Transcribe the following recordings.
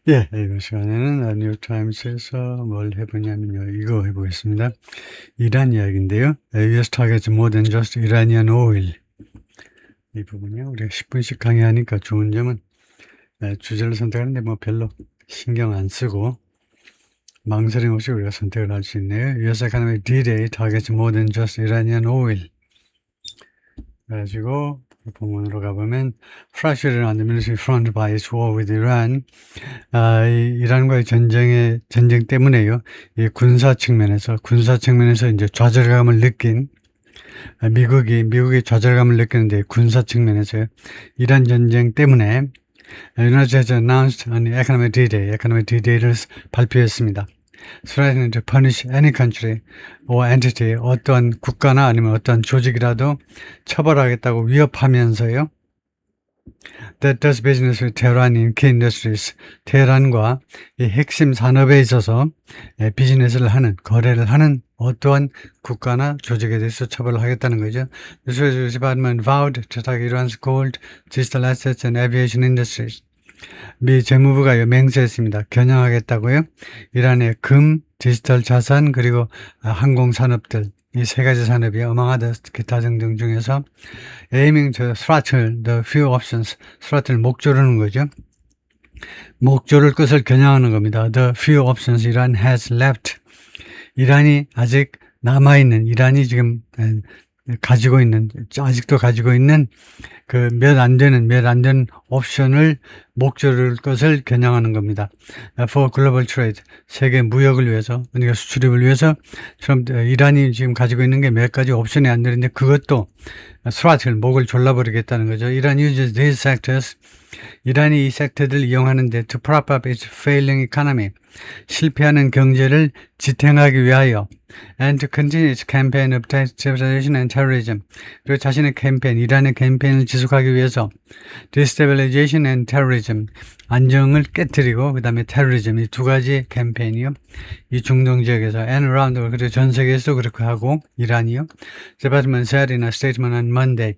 예, 이번 시간에는 뉴욕타임스에서 뭘 해보냐면요. 이거 해보겠습니다. 이란 이야기인데요. US targets more than just Iranian oil. 이 부분이요. 우리가 10분씩 강의하니까 좋은 점은 주제를 선택하는데 뭐 별로 신경 안 쓰고 망설임 없이 우리가 선택을 할 수 있네요. US economic D-Day targets more than just Iranian oil. 그래가지고 본문으로 가보면 Frustrated on the military front by its war with Iran. 이란과의 전쟁 때문에요. 이 군사 측면에서 이제 좌절감을 느낀 미국이 좌절감을 느끼는데 군사 측면에서요. 이란 전쟁 때문에 United States announced an economic D-Day를 발표했습니다. Threatening to punish any country or entity, 어떤 국가나 아니면 어떤 조직이라도 처벌하겠다고 위협하면서요. That does business with Tehran in key industries. 테헤란과 이 핵심 산업에 있어서 비즈니스를 하는, 거래를 하는 어떠한 국가나 조직에 대해서 처벌을 하겠다는 거죠. The Treasury Department vowed to target Iran's gold, digital assets and aviation industries. 미 재무부가 맹세했습니다. 겨냥하겠다고요. 이란의 금, 디지털 자산 그리고 항공 산업들 이 세 가지 산업이 어망하다 기타 등등 중에서 aiming to throttle the few options, throttle 목조르는 거죠. 목조를 끝을 겨냥하는 겁니다. The few options Iran has left. 이란이 아직 남아있는, 이란이 지금 아직도 가지고 있는 그 몇 안 되는 옵션을 목조를 것을 겨냥하는 겁니다. For global trade, 세계 무역을 위해서, 그러니까 수출입을 위해서, 이란이 지금 가지고 있는 게 몇 가지 옵션이 안 되는데 그것도 목을 졸라버리겠다는 거죠. Iran uses these sectors, 이란이 이 섹터들을 이용하는데 to prop up its failing economy, 실패하는 경제를 지탱하기 위하여 and to continue its campaign of destabilization and terrorism, 그리고 자신의 이란의 캠페인을 지속하기 위해서 destabilization and terrorism, 안정을 깨뜨리고 그 다음에 terrorism, 이 두 가지 캠페인이요. 이 중동 지역에서 and around the world, 그리고 전 세계에서 그렇게 하고 이란이요. The department said in a statement on Monday.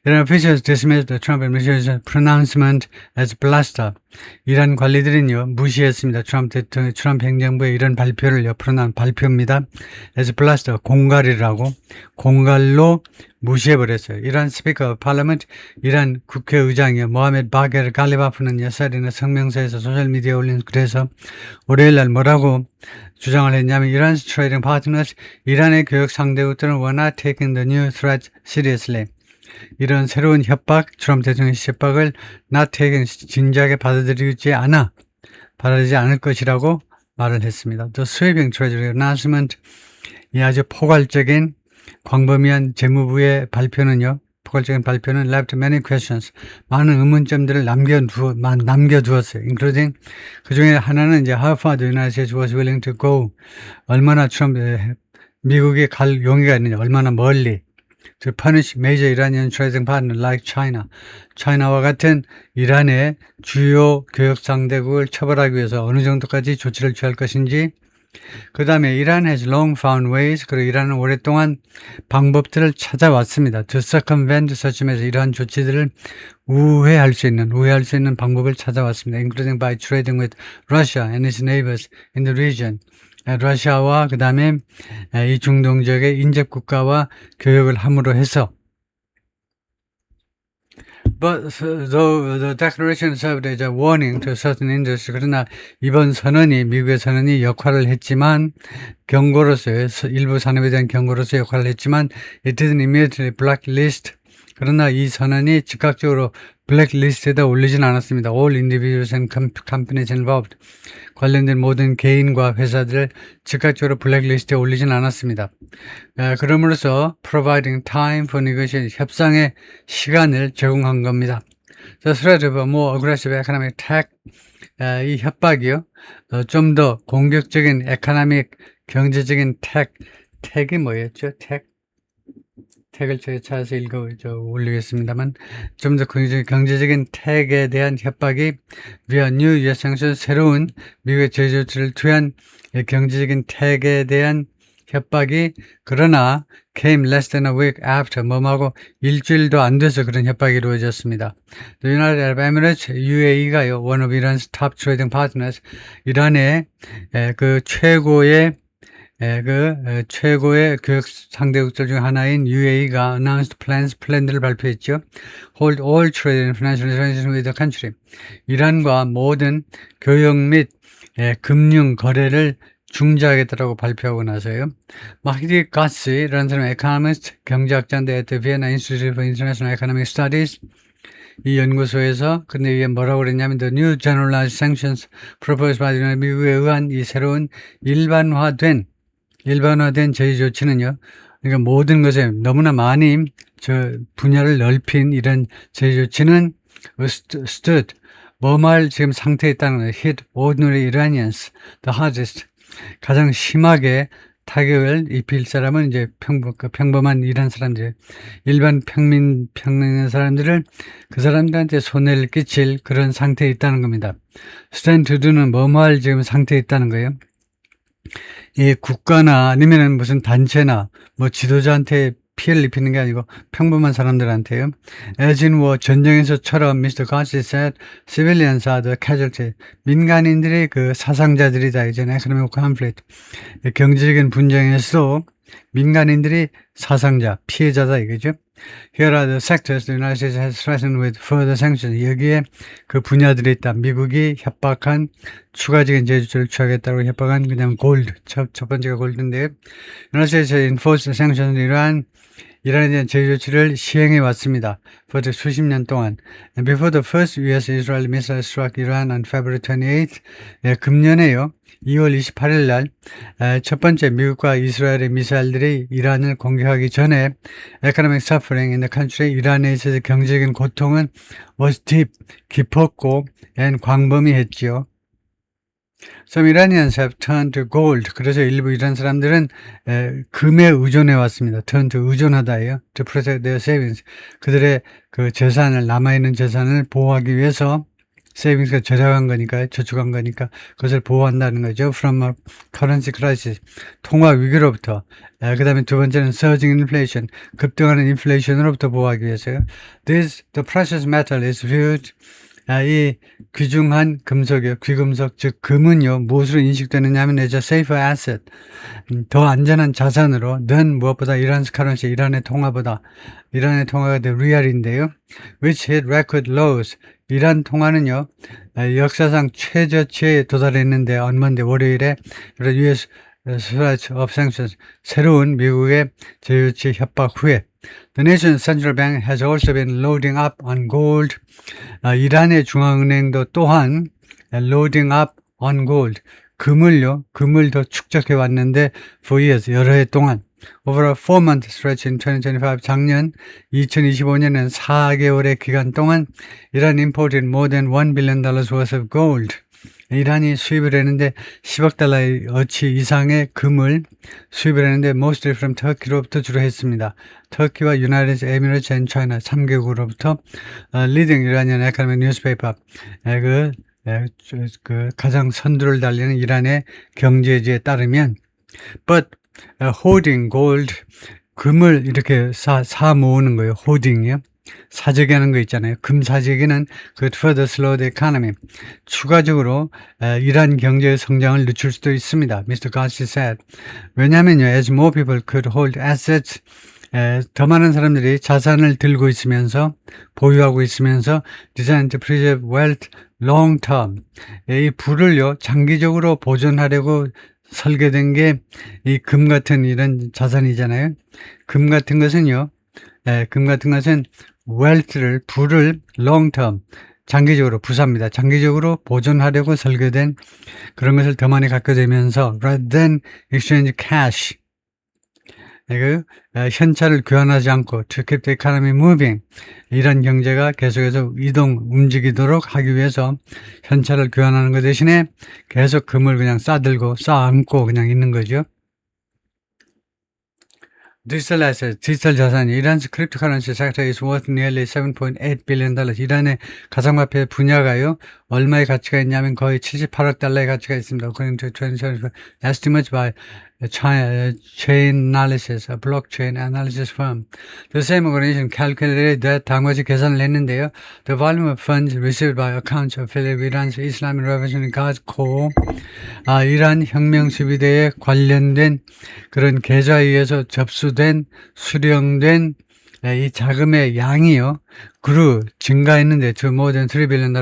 Iran officials dismissed the Trump administration's pronouncement as bluster. 이란 관리들은요, 무시했습니다. 트럼프 행정부의 이런 발표를요, 발표입니다. as bluster, 공갈로 무시해버렸어요. 이란 스피커 파르라멘트, 이란 국회의장이요, 모하메드 바게르 갈리바프는 예살이나 성명서에서 소셜미디어에 올린 그래서 월요일날 뭐라고 주장을 했냐면 Iran's trading partners, 이란의 교역 상대국들은 were not taking the new threat seriously. 이런 새로운 협박, 트럼프 대통령의 협박을 not taken, 진지하게 받아들이지 않을 것이라고 말을 했습니다. The sweeping treasury announcement, 이 아주 포괄적인 광범위한 재무부의 포괄적인 발표는 left many questions, 많은 의문점들을 남겨두었어요. including, 그 중에 하나는 이제 how far the United States was willing to go, 얼마나 미국이 갈 용의가 있느냐, 얼마나 멀리, to punish major Iranian trading partner like China. 차이나와 같은 이란의 주요 교역 상대국을 처벌하기 위해서 어느 정도까지 조치를 취할 것인지, 그 다음에 Iran has long found ways, 그리고 이란은 오랫동안 방법들을 찾아왔습니다. To circumvent such measures, 이러한 조치들을 우회할 수 있는 방법을 찾아왔습니다. Including by trading with Russia and its neighbors in the region. 러시아와 그 다음에 이 중동 지역의 인접 국가와 교역을 함으로 해서 But the declaration served as a warning to certain industries. 그러나 이번 미국의 선언이 역할을 했지만 일부 산업에 대한 경고로서 역할을 했지만 it didn't immediately blacklist. 그러나 이 선언이 즉각적으로 블랙리스트에다 올리진 않았습니다. All individuals and companies involved. 관련된 모든 개인과 회사들을 즉각적으로 블랙리스트에 올리진 않았습니다. 그럼으로써 providing time for negotiation, 협상의 시간을 제공한 겁니다. The threat of a more aggressive economic attack, 이 협박이요. 좀 더 공격적인 경제적인 택이 뭐였죠? 택을 제가 찾아서 올리겠습니다만, 좀 더 경제적인 택에 대한 협박이 via new US sanctions, 새로운 미국의 제조치를 투한 경제적인 택에 대한 협박이 그러나 came less than a week after 뭐하고 일주일도 안 돼서 그런 협박이 이루어졌습니다. The United Arab Emirates, UAE가요, one of Iran's top trading partners, 이란의 그 최고의 교역 상대국들 중 하나인 UAE가 announced 플랜들을 발표했죠. Hold all trade and financial relations with the country. 이란과 모든 교역 및 금융 거래를 중지하겠다고 발표하고 나서요. 마히디 가스라는 사람 에코노미스트 경제학자인데 at the Vienna Institute for International Economic Studies 이 연구소에서 근데 이게 뭐라고 그랬냐면 the new generalized sanctions proposed by the 미국에 의한 이 새로운 일반화된 제재 조치는요. 그러니까 모든 것에 너무나 많이 저 분야를 넓힌 이런 제재 조치는 stood 뭐말 지금 상태에 있다는 거예요. hit ordinary Iranians the hardest 가장 심하게 타격을 입힐 사람은 이제 평범한 이란 사람들, 일반 평민 사람들을 그 사람들한테 손해를 끼칠 그런 상태에 있다는 겁니다. stand to는 뭐뭐할 지금 상태에 있다는 거예요. 이 국가나 아니면은 무슨 단체나 뭐 지도자한테 피해를 입히는 게 아니고 평범한 사람들한테요. As in war, 전쟁에서처럼 Mr. Ghazi said, civilians are the casualty. 민간인들이 그 사상자들이다. 이제는 economic conflict. 경제적인 분쟁에서도 민간인들이 사상자, 피해자다 이거죠. Here are the sectors the United States has threatened with further sanctions. 여기에 그 분야들이 있다. 미국이 협박한 추가적인 제재를 취하겠다고 협박한 그냥 골드. 첫 번째가 골드인데 United States has enforced sanctions 이란에 대한 제재 조치를 시행해 왔습니다. 벌써 수십 년 동안. Before the first U.S.-Israel missile struck Iran on February 28th, 금년에요. 2월 28일 날 첫 번째 미국과 이스라엘의 미사일들이 이란을 공격하기 전에 economic suffering in the country, 이란에 있어서 경제적인 고통은 was deep, 깊었고 and 광범위했지요. Some Iranians have turned to gold. 그래서 일부 이란 사람들은 금에 의존해 왔습니다. turn to 의존하다예요. To protect their savings. 그들의 그 재산을 남아있는 재산을 보호하기 위해서 세이빙스가 절약한 거니까 저축한 거니까 그것을 보호한다는 거죠. From a currency crisis. 통화 위기로부터. 그 다음에 두 번째는 surging inflation. 급등하는 인플레이션으로부터 보호하기 위해서요. The precious metal is viewed 이 귀중한 금속이요. 귀금속, 즉 금은요. 무엇으로 인식되느냐 하면 as a safer asset. 더 안전한 자산으로 는 무엇보다 이란스 카런시, 이란의 통화가 the real인데요. which hit record lows. 이란 통화는요. 역사상 최저치에 도달했는데 on Monday 월요일에 US Surge of Sanctions 새로운 미국의 제조치 협박 후에 The nation's central bank has also been loading up on gold. 이란의 중앙은행도 또한 loading up on gold. 금을 더 축적해 왔는데 for years, 여러 해 동안. Over a 4-month stretch in 2025, 작년 2025년은 4개월의 기간 동안 이란 imported more than $1 billion worth of gold. 이란이 수입을 했는데 10억 달러의 어치 이상의 금을 수입을 했는데 mostly from 터키로부터 주로 했습니다. 터키와 United Emirates and China 3개국으로부터 leading Iranian economic newspaper 그 가장 선두를 달리는 이란의 경제지에 따르면 but hoarding gold 금을 이렇게 사 모으는 거예요. hoarding이요. 사재기 하는 거 있잖아요. 금 사재기는 could further slow the economy. 추가적으로 이란 경제의 성장을 늦출 수도 있습니다. Mr. Ghazi said. 왜냐하면요. As more people could hold assets, 더 많은 사람들이 자산을 들고 있으면서 보유하고 있으면서 designed to preserve wealth long term. 이 부를요. 장기적으로 보존하려고 설계된 게 이 금 같은 이런 자산이잖아요. 금 같은 것은 부를 long term, 장기적으로 부사입니다. 장기적으로 보존하려고 설계된 그런 것을 더 많이 갖게 되면서 rather than exchange cash, 현찰을 교환하지 않고 to keep the economy moving, 이란 경제가 계속해서 움직이도록 하기 위해서 현찰을 교환하는 것 대신에 계속 금을 그냥 쌓아안고 그냥 있는 거죠. 디지털 에셋, 디지털 자산이 이란's cryptocurrency sector is worth nearly $7.8 billion. 이란의 가상화폐 분야가요, 얼마의 가치가 있냐면 거의 $78억 의 가치가 있습니다. According to 2024 estimates by chain analysis, a blockchain analysis firm. The same organization calculated that 당거지 계산을 했는데요. The volume of funds received by accounts affiliated with Iran's Islamic Revolutionary Guard Corps, 이란 혁명 수비대에 관련된 그런 계좌에 의해서 접수된, 수령된 이 자금의 양이요, 증가했는데, to more than $3 billion,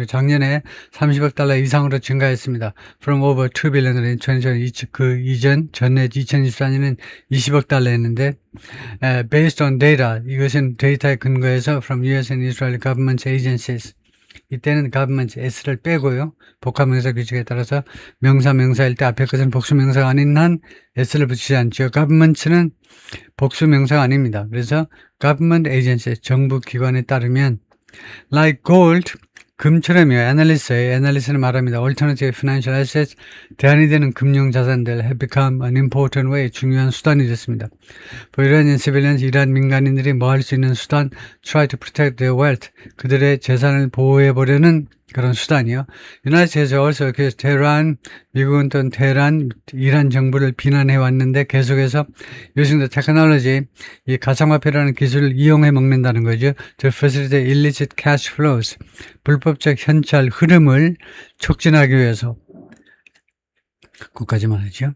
작년에 $30억 이상으로 증가했습니다. From over $2 billion in 2020, 그 이전, 전에 2024년은 $20억 했는데, based on data, 이것은 데이터에 근거해서 from US and Israel government agencies. 이때는 government s를 빼고요. 복합명사 규칙에 따라서 명사일 때 앞에 것은 복수명사가 아닌 한 s를 붙이지 않죠. government는 복수명사가 아닙니다. 그래서 government agency, 정부 기관에 따르면 like gold, 금처럼요. 애널리스트는 말합니다. Alternative financial assets, 대안이 되는 금융자산들 have become an important way, 중요한 수단이 됐습니다. For Iranian civilians, 이란 민간인들이 뭐 할 수 있는 수단, try to protect their wealth, 그들의 재산을 보호해보려는 그런 수단이요. United States also accused Tehran, 미국은 또 테헤란, 이란 정부를 비난해 왔는데 계속해서 using the technology, 이 가상화폐라는 기술을 이용해 먹는다는 거죠. To facilitate illicit cash flows, 불법적 현찰 흐름을 촉진하기 위해서. 그까지만 하죠.